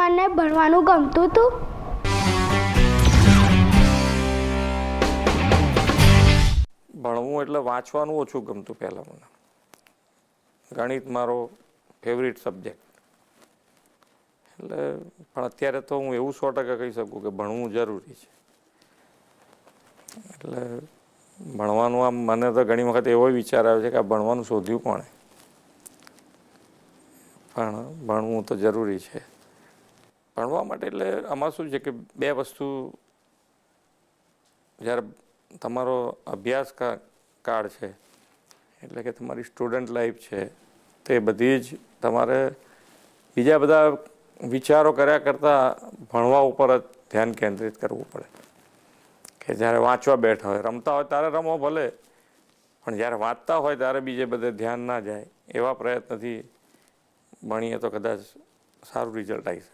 મને ભણવાનું ગમતું હતું. ભણવું એટલે વાંચવાનું ઓછું ગમતું પહેલાં મને. ગણિત મારો ફેવરિટ સબ્જેક્ટ. એટલે પણ અત્યારે તો હું એવું 100% કહી શકું કે ભણવું જરૂરી છે. એટલે ભણવાનું આમ મને તો ઘણી વખત એવો વિચાર આવે છે કે આ ભણવાનું શોધ્યું કોણે, પણ ભણવું તો જરૂરી છે. ભણવા માટે એટલે આમાં શું છે કે બે વસ્તુ, જ્યારે તમારો અભ્યાસ કાળ છે એટલે કે તમારી સ્ટુડન્ટ લાઈફ છે, તે બધી જ તમારે બીજા બધા વિચારો કર્યા કરતાં ભણવા ઉપર જ ધ્યાન કેન્દ્રિત કરવું પડે. કે જ્યારે વાંચવા બેઠા હોય, રમતા હોય ત્યારે રમો ભલે, પણ જ્યારે વાંચતા હોય ત્યારે બીજે બધે ધ્યાન ના જાય. એવા પ્રયત્નથી ભણીએ તો કદાચ સારું રિઝલ્ટ આવી શકે.